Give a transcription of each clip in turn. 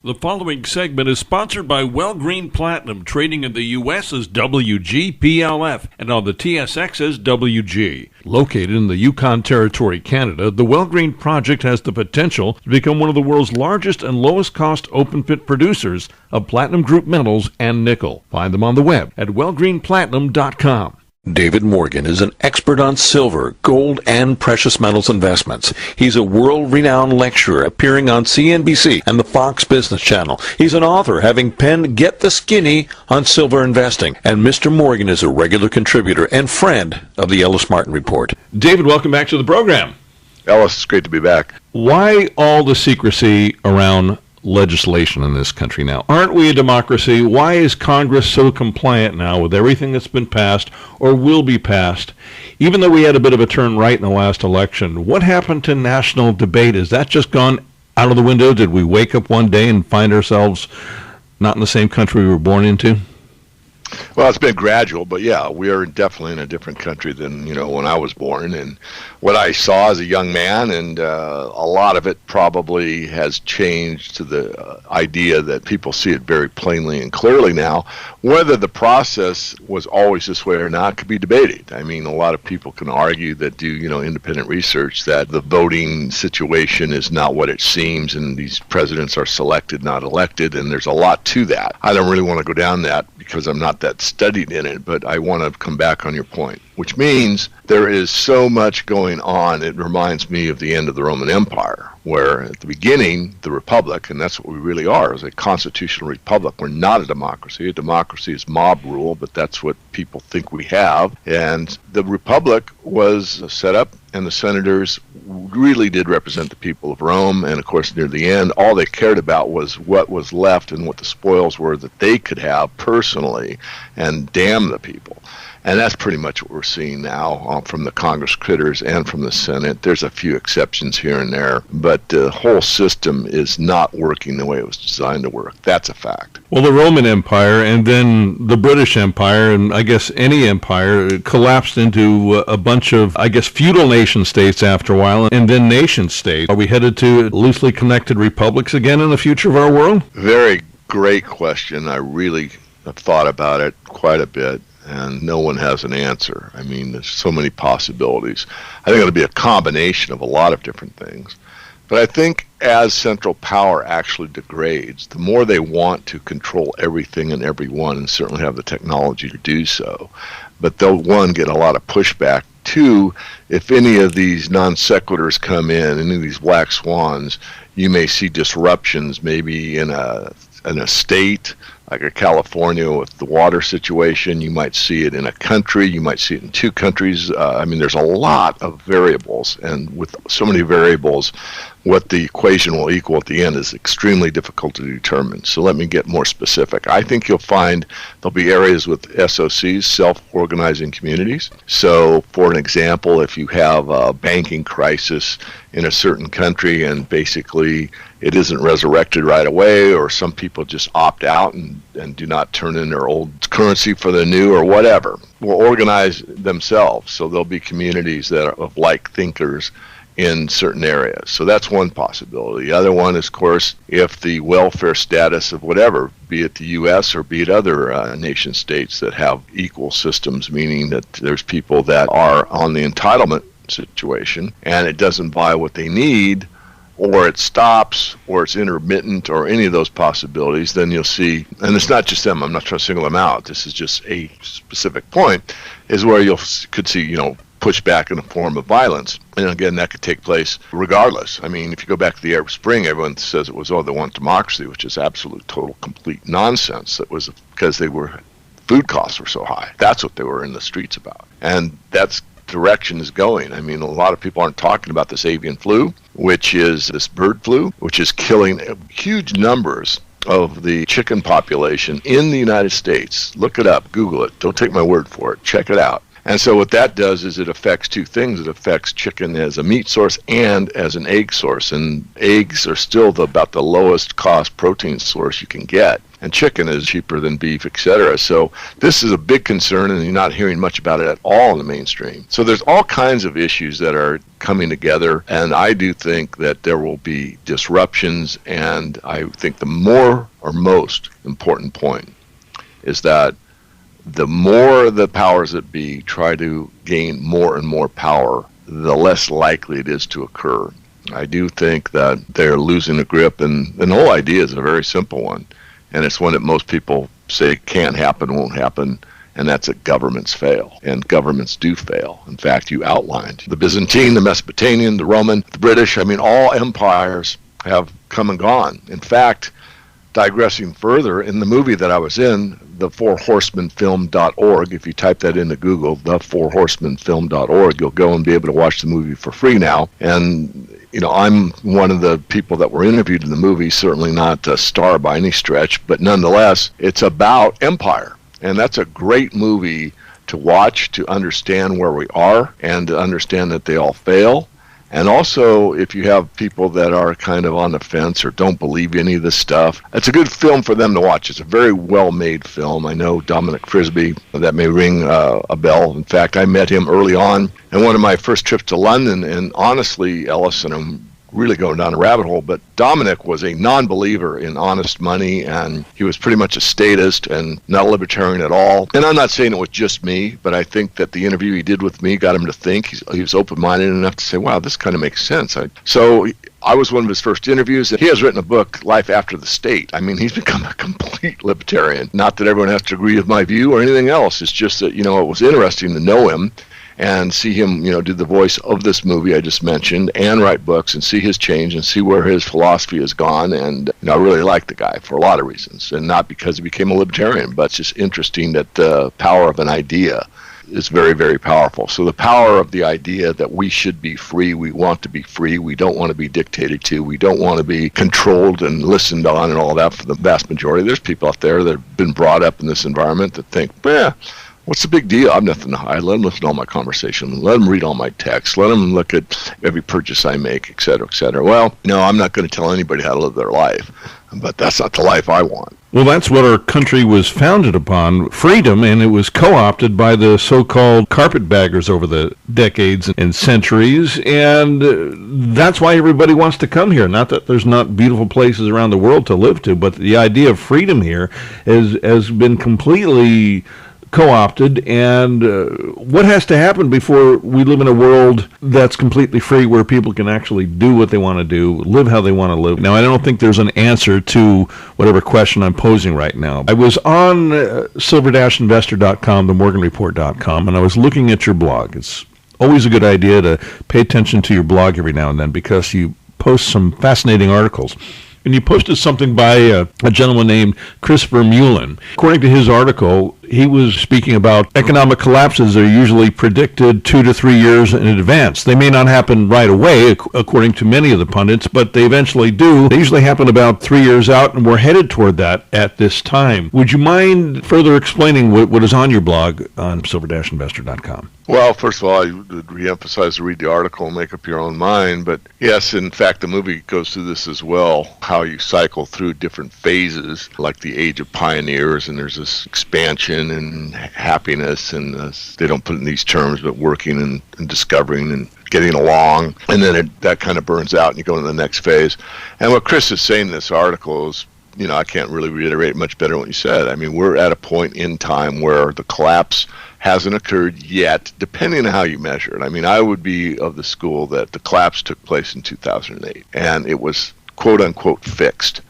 The following segment is sponsored by Green Platinum, trading in the U.S. as WGPLF and on the TSX as WG. Located in the Yukon Territory, Canada, the Green project has the potential to become one of the world's largest and lowest-cost open-pit producers of platinum group metals and nickel. Find them on the web at wellgreenplatinum.com. David Morgan is an expert on silver, gold, and precious metals investments. He's a world-renowned lecturer appearing on CNBC and the Fox Business Channel. He's an author, having penned Get the Skinny on Silver Investing. And Mr. Morgan is a regular contributor and friend of the Ellis Martin Report. David, welcome back to the program. Ellis, it's great to be back. Why all the secrecy around legislation in this country now? Aren't we a democracy? Why is Congress so compliant now with everything that's been passed or will be passed? Even though we had a bit of a turn right in the last election, what happened to national debate? Is that just gone out of the window? Did we wake up one day and find ourselves not in the same country we were born into? Well, it's been gradual, but yeah, we are definitely in a different country than, when I was born. And what I saw as a young man, and a lot of it probably has changed to the idea that people see it very plainly and clearly now. Whether the process was always this way or not could be debated. I mean, a lot of people can argue that do, independent research that the voting situation is not what it seems and these presidents are selected, not elected, and there's a lot to that. I don't really want to go down that because I'm not that studied in it, but I want to come back on your point, which means there is so much going on. It reminds me of the end of the Roman Empire, where at the beginning, the republic, and that's what we really are, is a constitutional republic. We're not a democracy. A democracy is mob rule, but that's what people think we have. And the republic was set up, and the senators really did represent the people of Rome. And of course, near the end, all they cared about was what was left and what the spoils were that they could have personally and damn the people. And that's pretty much what we're seeing now from the Congress critters and from the Senate. There's a few exceptions here and there, but the whole system is not working the way it was designed to work. That's a fact. Well, the Roman Empire and then the British Empire, and I guess any empire, collapsed into a bunch of, feudal nation states after a while, and then nation states. Are we headed to loosely connected republics again in the future of our world? Very great question. I really have thought about it quite a bit. And no one has an answer. I mean, there's so many possibilities. I think it'll be a combination of a lot of different things. But I think as central power actually degrades, the more they want to control everything and everyone, and certainly have the technology to do so. But they'll, one, get a lot of pushback. Two, if any of these non sequiturs come in, any of these black swans, you may see disruptions maybe in a state, like a California with the water situation. You might see it in a country. You might see it in two countries. There's a lot of variables, and with so many variables, what the equation will equal at the end is extremely difficult to determine. So let me get more specific. I think you'll find there'll be areas with SOCs, self-organizing communities. So for an example, if you have a banking crisis in a certain country and basically it isn't resurrected right away, or some people just opt out and do not turn in their old currency for the new or whatever, will organize themselves. So there'll be communities that are of like thinkers in certain areas. So that's one possibility. The other one is, of course, if the welfare status of whatever, be it the U.S. or be it other nation states that have equal systems, meaning that there's people that are on the entitlement situation and it doesn't buy what they need, or it stops, or it's intermittent, or any of those possibilities, then you'll see, and it's not just them, I'm not trying to single them out, this is just a specific point, is where you could see, pushback in the form of violence. And again, that could take place regardless. I mean, if you go back to the Arab Spring, everyone says it was, they want democracy, which is absolute, total, complete nonsense. That was because food costs were so high. That's what they were in the streets about. And that's direction is going. I mean, a lot of people aren't talking about this avian flu, which is this bird flu, which is killing huge numbers of the chicken population in the United States. Look it up, Google it. Don't take my word for it. Check it out. And so what that does is it affects two things. It affects chicken as a meat source and as an egg source. And eggs are still about the lowest cost protein source you can get. And chicken is cheaper than beef, etc. So this is a big concern, and you're not hearing much about it at all in the mainstream. So there's all kinds of issues that are coming together, and I do think that there will be disruptions, and I think the more or most important point is that the more the powers that be try to gain more and more power, the less likely it is to occur. I do think that they're losing a grip, and the whole idea is a very simple one, and it's one that most people say can't happen, won't happen, and that's that governments fail. And governments do fail. In fact, you outlined the Byzantine, the Mesopotamian, the Roman, the British. I mean, all empires have come and gone. In fact, digressing further, in the movie that I was in, the4horsemenfilm.org, if you type that into Google, the4horsemenfilm.org, you'll go and be able to watch the movie for free now. And, you know, I'm one of the people that were interviewed in the movie, certainly not a star by any stretch, but nonetheless, it's about empire. And that's a great movie to watch, to understand where we are, and to understand that they all fail. And also, if you have people that are kind of on the fence or don't believe any of this stuff, it's a good film for them to watch. It's a very well-made film. I know Dominic Frisby, that may ring a bell. In fact, I met him early on in one of my first trips to London, and honestly, Ellis, and I'm really going down a rabbit hole, but Dominic was a non-believer in honest money, and he was pretty much a statist and not a libertarian at all. And I'm not saying it was just me, but I think that the interview he did with me got him to think. He was open-minded enough to say, wow, this kind of makes sense. So I was one of his first interviews. He has written a book, Life After the State. I mean, he's become a complete libertarian. Not that everyone has to agree with my view or anything else. It's just that, you know, it was interesting to know him and see him, you know, do the voice of this movie I just mentioned and write books and see his change and see where his philosophy has gone. And, you know, I really like the guy for a lot of reasons, and not because he became a libertarian, but it's just interesting that the power of an idea is very, very powerful. So the power of the idea that we should be free, we want to be free, we don't want to be dictated to, we don't want to be controlled and listened on and all that for the vast majority. There's people out there that have been brought up in this environment that think, what's the big deal? I'm nothing to hide. Let them listen to all my conversation. Let them read all my texts. Let them look at every purchase I make, et cetera, et cetera. Well, no, I'm not going to tell anybody how to live their life, but that's not the life I want. Well, that's what our country was founded upon, freedom, and it was co-opted by the so-called carpetbaggers over the decades and centuries, and that's why everybody wants to come here. Not that there's not beautiful places around the world to live to, but the idea of freedom here has been completely co-opted, and what has to happen before we live in a world that's completely free, where people can actually do what they want to do, live how they want to live? Now, I don't think there's an answer to whatever question I'm posing right now. I was on silver-investor.com, themorganreport.com, and I was looking at your blog. It's always a good idea to pay attention to your blog every now and then, because you post some fascinating articles. And you posted something by a gentleman named Christopher Mullen. According to his article, he was speaking about economic collapses are usually predicted 2 to 3 years in advance. They may not happen right away, according to many of the pundits, but they eventually do. They usually happen about 3 years out, and we're headed toward that at this time. Would you mind further explaining what is on your blog on silver-investor.com? Well, first of all, I would reemphasize to read the article and make up your own mind. But yes, in fact, the movie goes through this as well, how you cycle through different phases, like the age of pioneers, and there's this expansion and happiness, and they don't put it in these terms, but working and discovering and getting along. And then that kind of burns out and you go to the next phase. And what Chris is saying in this article is, you know, I can't really reiterate much better what you said. I mean, we're at a point in time where the collapse hasn't occurred yet, depending on how you measure it. I mean, I would be of the school that the collapse took place in 2008, and it was quote-unquote fixed,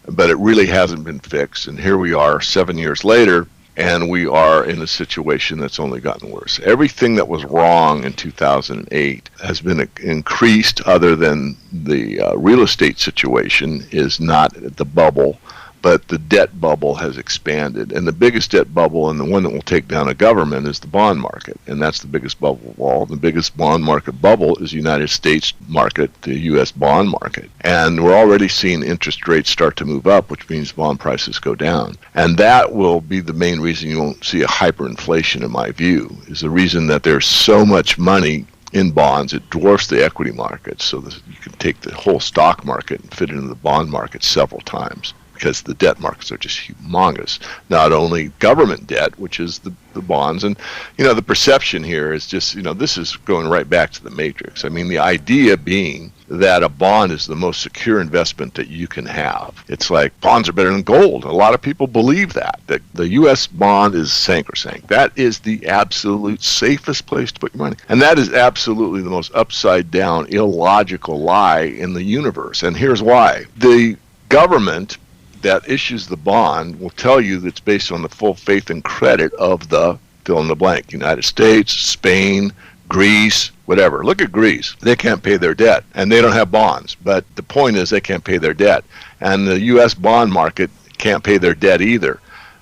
but it really hasn't been fixed. And here we are 7 years later, and we are in a situation that's only gotten worse. Everything that was wrong in 2008 has been increased, other than the real estate situation is not the bubble, but the debt bubble has expanded. And the biggest debt bubble, and the one that will take down a government, is the bond market. And that's the biggest bubble of all. The biggest bond market bubble is the United States market, the U.S. bond market. And we're already seeing interest rates start to move up, which means bond prices go down. And that will be the main reason you won't see a hyperinflation, in my view, is the reason that there's so much money in bonds. It dwarfs the equity market, so that you can take the whole stock market and fit it into the bond market several times, because the debt markets are just humongous. Not only government debt, which is the bonds, and the perception here is just, this is going right back to the Matrix. I mean, the idea being that a bond is the most secure investment that you can have. It's like bonds are better than gold. A lot of people believe that the U.S. bond is sacrosanct. That is the absolute safest place to put your money. And that is absolutely the most upside down, illogical lie in the universe. And here's why. The government that issues the bond will tell you that it's based on the full faith and credit of the fill in the blank, United States, Spain, Greece, whatever. Look at Greece. They can't pay their debt, and they don't have bonds. But the point is they can't pay their debt. And the U.S. bond market can't pay their debt either.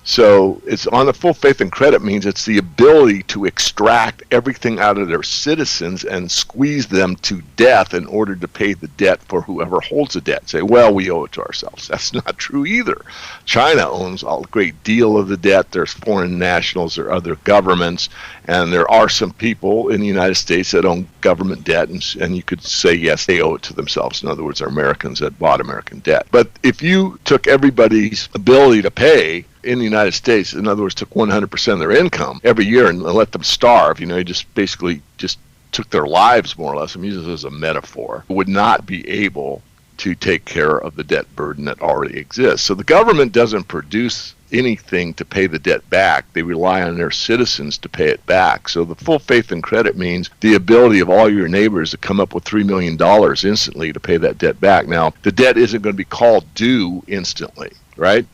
So it's on the full faith and credit means it's the ability to extract everything out of their citizens and squeeze them to death in order to pay the debt for whoever holds the debt. Say, well, we owe it to ourselves. That's not true either. China owns a great deal of the debt. There's foreign nationals, there are other governments, and there are some people in the United States that own government debt, and you could say, yes, they owe it to themselves. In other words, they're Americans that bought American debt. But if you took everybody's ability to pay in the United States, in other words, took 100% of their income every year and let them starve, you just basically just took their lives more or less, I'm using this as a metaphor, would not be able to take care of the debt burden that already exists. So the government doesn't produce anything to pay the debt back. They rely on their citizens to pay it back. So the full faith and credit means the ability of all your neighbors to come up with $3 million instantly to pay that debt back. Now, the debt isn't going to be called due instantly, right?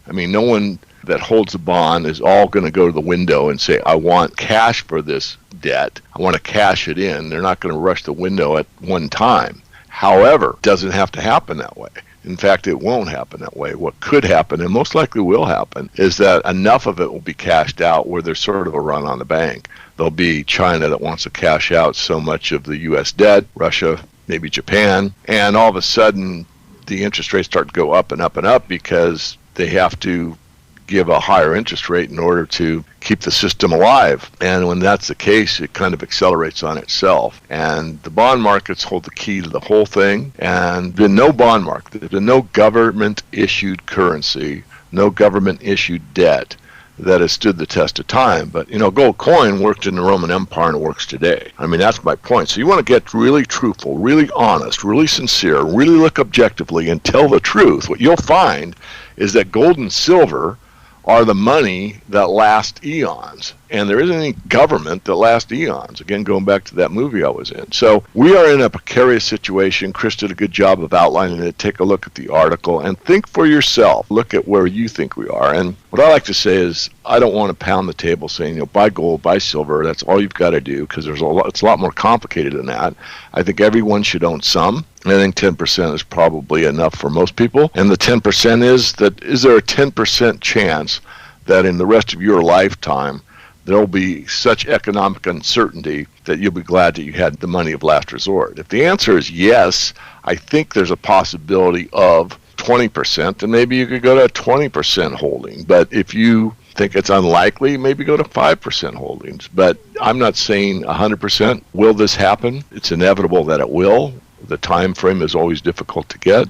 I mean, no one that holds a bond is all going to go to the window and say, I want cash for this debt. I want to cash it in. They're not going to rush the window at one time. However, it doesn't have to happen that way. In fact, it won't happen that way. What could happen, and most likely will happen, is that enough of it will be cashed out where there's sort of a run on the bank. There'll be China that wants to cash out so much of the U.S. debt, Russia, maybe Japan, and all of a sudden the interest rates start to go up and up and up because they have to give a higher interest rate in order to keep the system alive. And when that's the case, it kind of accelerates on itself. And the bond markets hold the key to the whole thing. And there's been no bond market, there's been no government-issued currency, no government-issued debt that has stood the test of time. But, gold coin worked in the Roman Empire and it works today. I mean, that's my point. So you want to get really truthful, really honest, really sincere, really look objectively and tell the truth. What you'll find is that gold and silver are the money that lasts eons. And there isn't any government that lasts eons. Again, going back to that movie I was in. So we are in a precarious situation. Chris did a good job of outlining it. Take a look at the article and think for yourself. Look at where you think we are. And what I like to say is I don't want to pound the table saying, buy gold, buy silver. That's all you've got to do, because it's a lot more complicated than that. I think everyone should own some. I think 10% is probably enough for most people. And the 10% is there a 10% chance that in the rest of your lifetime there will be such economic uncertainty that you'll be glad that you had the money of last resort? If the answer is yes, I think there's a possibility of 20%, and maybe you could go to 20% holding. But if you think it's unlikely, maybe go to 5% holdings. But I'm not saying 100%. Will this happen? It's inevitable that it will. The time frame is always difficult to get.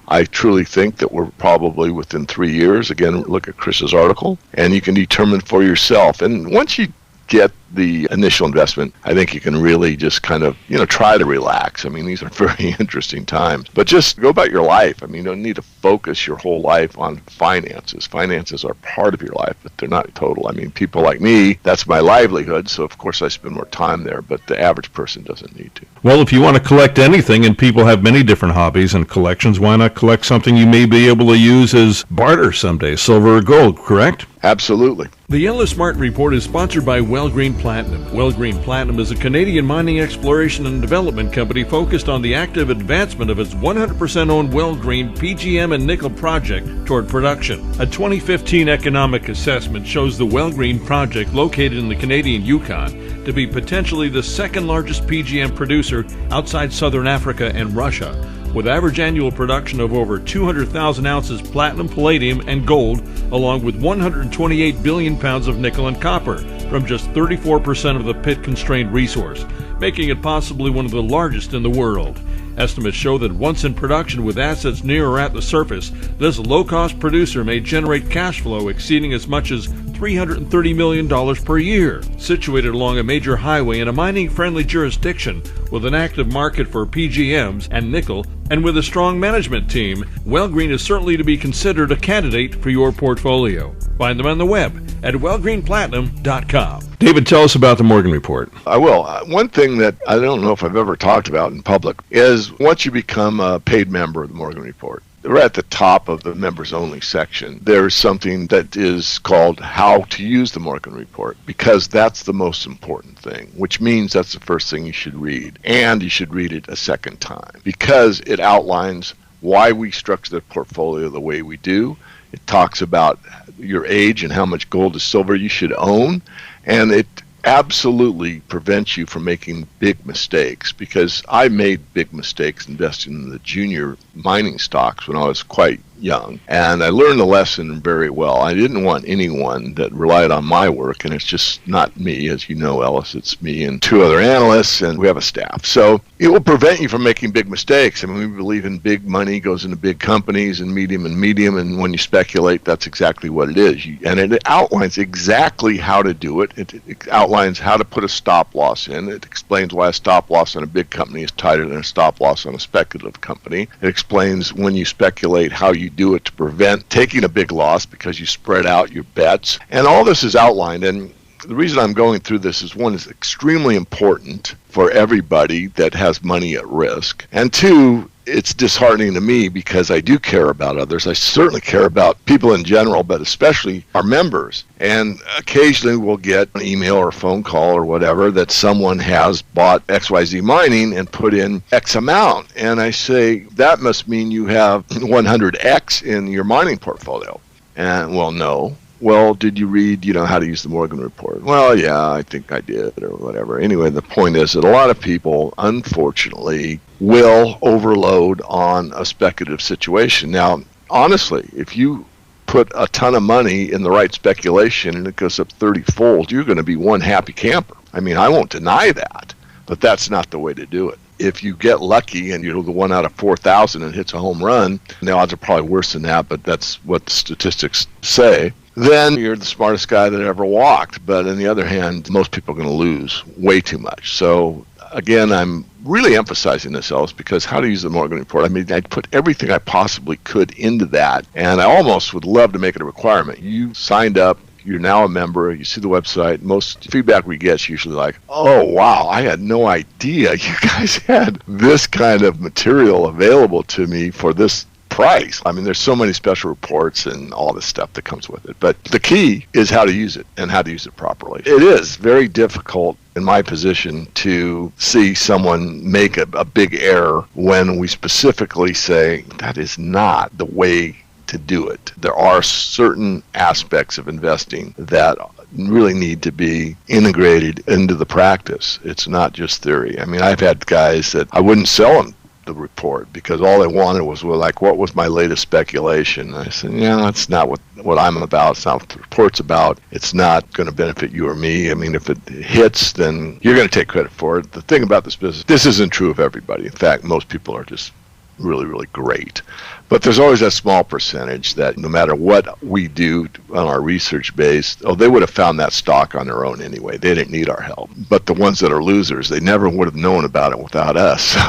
I truly think that we're probably within 3 years. Again, look at Chris's article, and you can determine for yourself. And once you get the initial investment, I think you can really just kind of, try to relax. I mean, these are very interesting times. But just go about your life. I mean, you don't need to focus your whole life on finances. Finances are part of your life, but they're not total. I mean, people like me, that's my livelihood, so of course I spend more time there, but the average person doesn't need to. Well, if you want to collect anything, and people have many different hobbies and collections, why not collect something you may be able to use as barter someday, silver or gold, correct? Absolutely. The Ellis Martin Report is sponsored by Well Green Platinum. Wellgreen Platinum is a Canadian mining exploration and development company focused on the active advancement of its 100% owned Wellgreen PGM and nickel project toward production. A 2015 economic assessment shows the Wellgreen project, located in the Canadian Yukon, to be potentially the second largest PGM producer outside Southern Africa and Russia, with average annual production of over 200,000 ounces platinum, palladium, and gold, along with 128 billion pounds of nickel and copper from just 34% of the pit-constrained resource, making it possibly one of the largest in the world. Estimates show that once in production with assets near or at the surface, this low-cost producer may generate cash flow exceeding as much as $330 million per year. Situated along a major highway in a mining-friendly jurisdiction with an active market for PGMs and nickel, and with a strong management team, Wellgreen is certainly to be considered a candidate for your portfolio. Find them on the web at wellgreenplatinum.com. David, tell us about the Morgan Report. I will. One thing that I don't know if I've ever talked about in public is once you become a paid member of the Morgan Report, right at the top of the members only section, there's something that is called how to use the Morgan Report, because that's the most important thing, which means that's the first thing you should read. And you should read it a second time because it outlines why we structure the portfolio the way we do. It talks about your age and how much gold or silver you should own. And it absolutely prevents you from making big mistakes, because I made big mistakes investing in the junior mining stocks when I was quite young, and I learned the lesson very well. I didn't want anyone that relied on my work, and it's just not me, as you know, Ellis. It's me and two other analysts, and we have a staff. So it will prevent you from making big mistakes. I mean, we believe in big money goes into big companies and medium, and when you speculate, that's exactly what it is. And it outlines exactly how to do it. It outlines how to put a stop loss in. It explains why a stop loss on a big company is tighter than a stop loss on a speculative company. It explains when you speculate how you do it to prevent taking a big loss because you spread out your bets. And all this is outlined. And the reason I'm going through this is, one, it's extremely important for everybody that has money at risk. And two, it's disheartening to me because I do care about others. I certainly care about people in general, but especially our members. And occasionally we'll get an email or a phone call or whatever that someone has bought XYZ mining and put in X amount. And I say, that must mean you have 100X in your mining portfolio. And, well, no. Well, did you read, how to use the Morgan Report? Well, yeah, I think I did, or whatever. Anyway, the point is that a lot of people, unfortunately, will overload on a speculative situation. Now, honestly, if you put a ton of money in the right speculation and it goes up 30-fold, you're going to be one happy camper. I mean, I won't deny that, but that's not the way to do it. If you get lucky and you're the 1 out of 4,000 and hits a home run, and the odds are probably worse than that, but that's what the statistics say, then you're the smartest guy that ever walked. But on the other hand, most people are going to lose way too much. So again, I'm really emphasizing this, Ellis, because how to use the Morgan Report. I mean, I put everything I possibly could into that, and I almost would love to make it a requirement. You signed up. You're now a member. You see the website. Most feedback we get is usually like, oh, wow, I had no idea you guys had this kind of material available to me for this price. I mean, there's so many special reports and all this stuff that comes with it. But the key is how to use it and how to use it properly. It is very difficult in my position to see someone make a big error when we specifically say that is not the way to do it. There are certain aspects of investing that really need to be integrated into the practice. It's not just theory. I mean, I've had guys that I wouldn't sell them the report because all they wanted was, well, like, what was my latest speculation? And I said, yeah, that's not what I'm about. It's not what the report's about. It's not going to benefit you or me. I mean, if it hits, then you're going to take credit for it. The thing about this business, this isn't true of everybody. In fact, most people are just really, really great. But there's always that small percentage that no matter what we do on our research base, they would have found that stock on their own anyway. They didn't need our help. But the ones that are losers, they never would have known about it without us. So,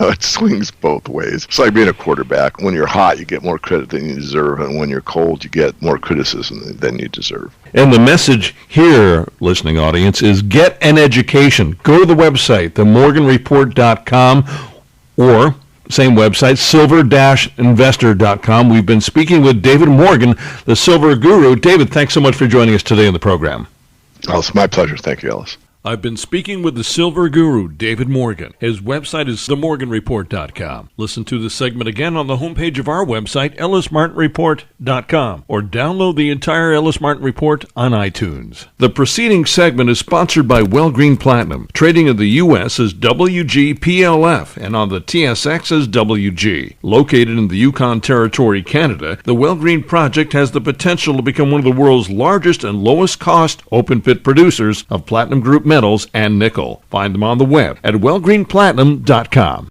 it swings both ways. It's like being a quarterback. When you're hot, you get more credit than you deserve. And when you're cold, you get more criticism than you deserve. And the message here, listening audience, is get an education. Go to the website, themorganreport.com, or same website, silver-investor.com. We've been speaking with David Morgan, the silver guru. David, thanks so much for joining us today on the program. Oh, it's my pleasure. Thank you, Ellis. I've been speaking with the silver guru, David Morgan. His website is themorganreport.com. Listen to the segment again on the homepage of our website, ellismartinreport.com, or download the entire Ellis Martin Report on iTunes. The preceding segment is sponsored by Green Platinum, trading in the U.S. as WGPLF and on the TSX as WG. Located in the Yukon Territory, Canada, the Green Project has the potential to become one of the world's largest and lowest cost open-pit producers of platinum group metals and nickel. Find them on the web at wellgreenplatinum.com.